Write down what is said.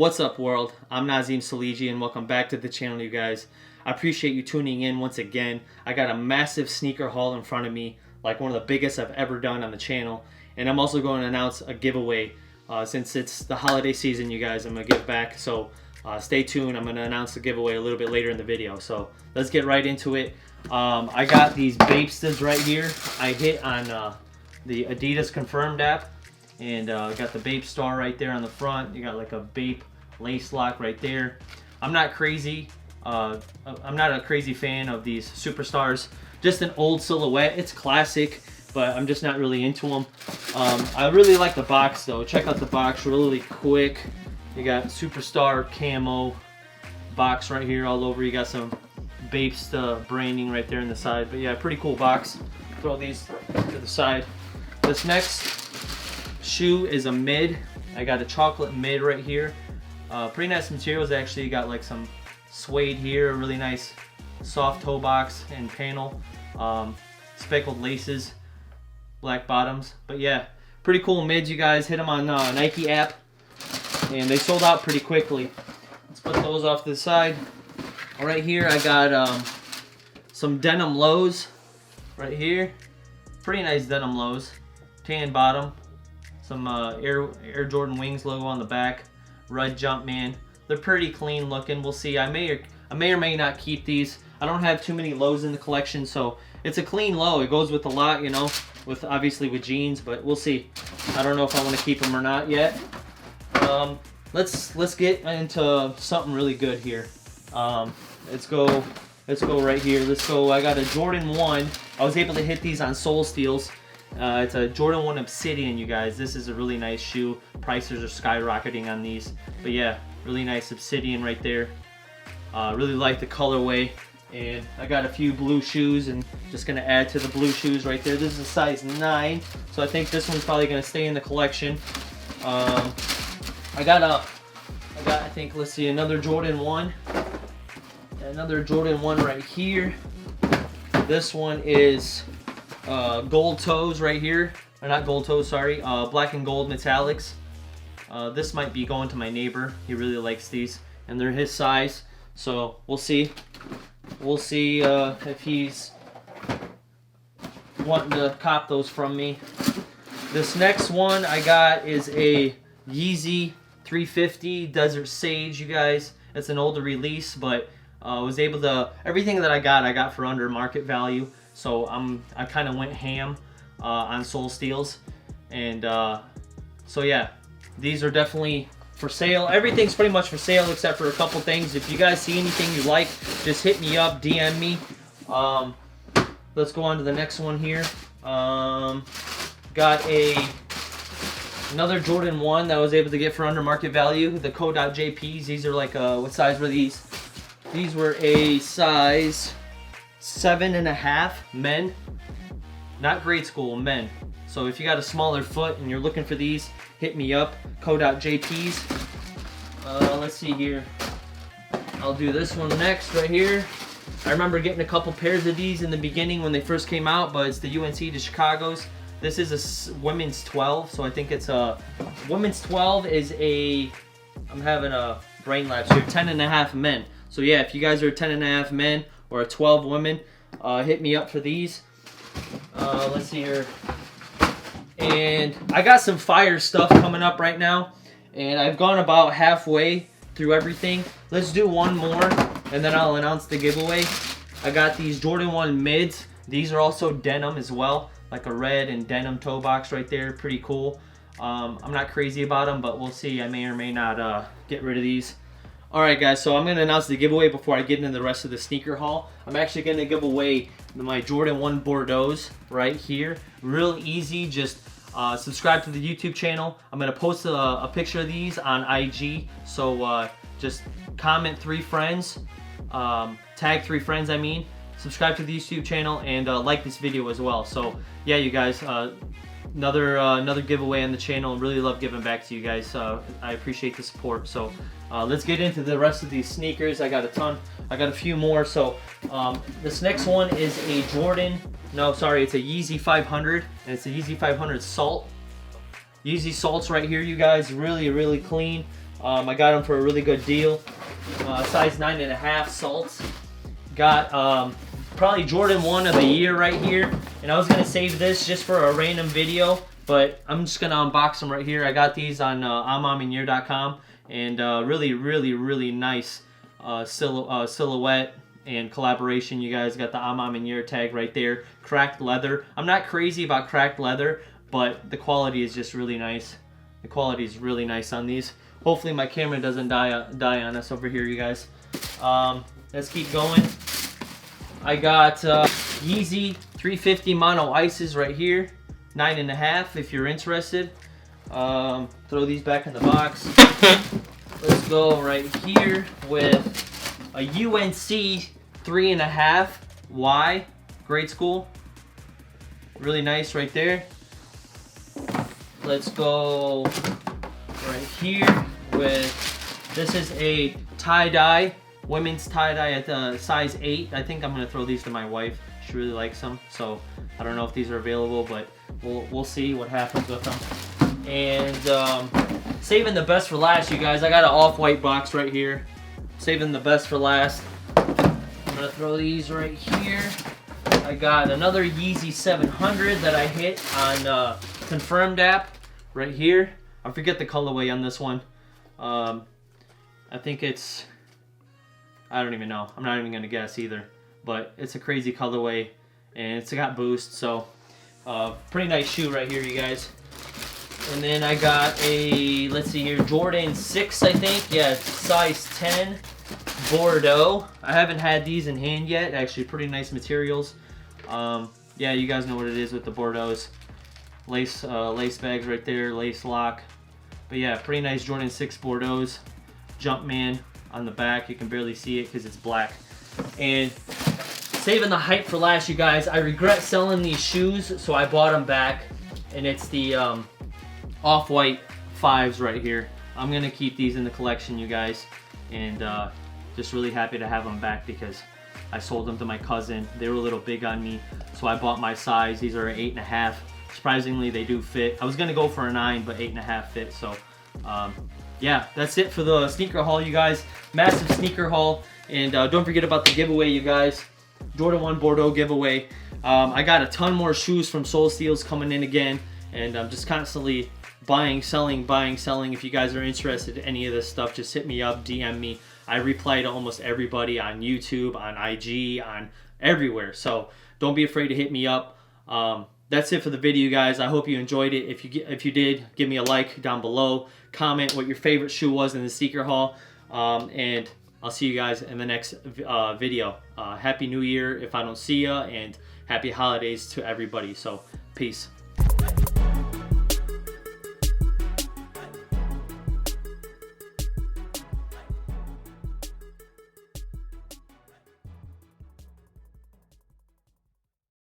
What's up, world? I'm Nazim Saliji and welcome back to the channel, you guys. I appreciate you tuning in once again. I got a massive sneaker haul in front of me, like one of the biggest I've ever done on the channel. And I'm also going to announce a giveaway. Since it's the holiday season, you guys, I'm going to give back. So stay tuned. I'm going to announce the giveaway a little bit later in the video. So let's get right into it. I got these Bapestas right here. I hit on the Adidas Confirmed app. And got the Bape star right there on the front. You got like a Bape lace lock right there. I'm not crazy. I'm not a crazy fan of these superstars. Just an old silhouette. It's classic, but I'm just not really into them. I really like the box though. Check out the box really quick. You got superstar camo box right here all over. You got some Bapes branding right there in the side. But yeah, pretty cool box. Throw these to the side. This next shoe is a mid. I got a chocolate mid right here. Pretty nice materials actually. You got like some suede here, a really nice soft toe box and panel. Speckled laces, black bottoms. But yeah, pretty cool mids, you guys. Hit them on Nike app and they sold out pretty quickly. Let's put those off to the side. Right here I got some denim lows right here. Pretty nice denim lows. Tan bottom. Some Air Jordan Wings logo on the back. Red Jumpman. They're pretty clean looking. We'll see. I may or may not keep these. I don't have too many lows in the collection, so it's a clean low. It goes with a lot, you know, with obviously with jeans, but we'll see. I don't know if I want to keep them or not yet. Let's get into something really good here. Let's go right here. Let's go. I got a Jordan 1. I was able to hit these on Soul Steals. It's a Jordan 1 Obsidian, you guys. This is a really nice shoe. Prices are skyrocketing on these. But yeah, really nice Obsidian right there. Really like the colorway. And I got a few blue shoes and just going to add to the blue shoes right there. This is a size 9. So I think this one's probably going to stay in the collection. I think, let's see, another Jordan 1. Another Jordan 1 right here. This one is gold toes right here, or not gold toes, sorry, black and gold metallics. This might be going to my neighbor. He really likes these and they're his size, so we'll see if he's wanting to cop those from me. This next one I got is a Yeezy 350 Desert Sage, you guys. It's an older release, but I was able to, everything that I got for under market value. So I kind of went ham on Soul Steals, and so yeah, these are definitely for sale. Everything's pretty much for sale except for a couple things. If you guys see anything you like, just hit me up, DM me. Let's go on to the next one here. Got another Jordan 1 that I was able to get for under market value. The Co.JPs. These are like what size were these? These were a size 7.5 men, not grade school, men. So if you got a smaller foot and you're looking for these, hit me up. Co.JPs. Let's see here. I'll do this one next right here. I remember getting a couple pairs of these in the beginning when they first came out, but it's the UNC to Chicago's. This is a women's 12, so I think it's a women's 12 is a, I'm having a brain lapse here, 10.5 men. So yeah, if you guys are 10.5 men or a 12 women, hit me up for these. Let's see here. And I got some fire stuff coming up right now, and I've gone about halfway through everything. Let's do one more and then I'll announce the giveaway. I got these Jordan 1 mids. These are also denim as well, like a red and denim toe box right there. Pretty cool. I'm not crazy about them, but we'll see. I may or may not get rid of these. Alright guys, so I'm going to announce the giveaway before I get into the rest of the sneaker haul. I'm actually going to give away my Jordan 1 Bordeaux's right here. Real easy, just subscribe to the YouTube channel. I'm going to post a picture of these on IG, so just comment 3 friends, tag 3 friends I mean, subscribe to the YouTube channel, and like this video as well. So yeah, you guys, another giveaway on the channel. Really love giving back to you guys. I appreciate the support. So let's get into the rest of these sneakers. I got a ton. I got a few more. So this next one is a Jordan. No, sorry, it's a Yeezy 500, and it's a Yeezy 500 Salt. Yeezy Salt's right here, you guys. Really, really clean. I got them for a really good deal. Size 9.5 salts. Got probably Jordan 1 of the year right here. And I was going to save this just for a random video, but I'm just going to unbox them right here. I got these on unbox.com, and really nice silhouette and collaboration. You guys got the Yeezy tag right there. Cracked leather. I'm not crazy about cracked leather, but the quality is just really nice. The quality is really nice on these. Hopefully my camera doesn't die on us over here, you guys. Let's keep going. I got Yeezy 350 mono ices right here, 9.5 if you're interested. Throw these back in the box. Let's go right here with a UNC 3.5 Y, grade school. Really nice right there. Let's go right here with, this is a tie-dye, women's tie-dye at size 8. I think I'm going to throw these to my wife. She really likes them, so I don't know if these are available, but we'll see what happens with them. And saving the best for last, you guys. I got an off-white box right here. Saving the best for last. I'm going to throw these right here. I got another Yeezy 700 that I hit on Confirmed app right here. I forget the colorway on this one. I think it's, I don't even know. I'm not even going to guess either. But it's a crazy colorway, and it's got boost, so pretty nice shoe right here, you guys. And then I got a, let's see here, Jordan 6, I think. Yeah, size 10 Bordeaux. I haven't had these in hand yet. Actually, pretty nice materials. Yeah, you guys know what it is with the Bordeaux's. Lace bags right there, lace lock. But yeah, pretty nice Jordan 6 Bordeaux's. Jumpman on the back. You can barely see it because it's black. And saving the hype for last, you guys. I regret selling these shoes, so I bought them back. And it's the off-white 5s right here. I'm going to keep these in the collection, you guys. And just really happy to have them back because I sold them to my cousin. They were a little big on me, so I bought my size. These are 8.5. Surprisingly, they do fit. I was going to go for a 9, but 8.5 fit. So, yeah, that's it for the sneaker haul, you guys. Massive sneaker haul. And don't forget about the giveaway, you guys. Jordan 1 Bordeaux giveaway. I got a ton more shoes from Soul Steals coming in again. And I'm just constantly buying, selling. If you guys are interested in any of this stuff, just hit me up, DM me. I reply to almost everybody on YouTube, on IG, on everywhere. So don't be afraid to hit me up. That's it for the video, guys. I hope you enjoyed it. If you did, give me a like down below. Comment what your favorite shoe was in the sneaker haul. And I'll see you guys in the next video. Happy New Year if I don't see ya, and happy holidays to everybody. So, peace.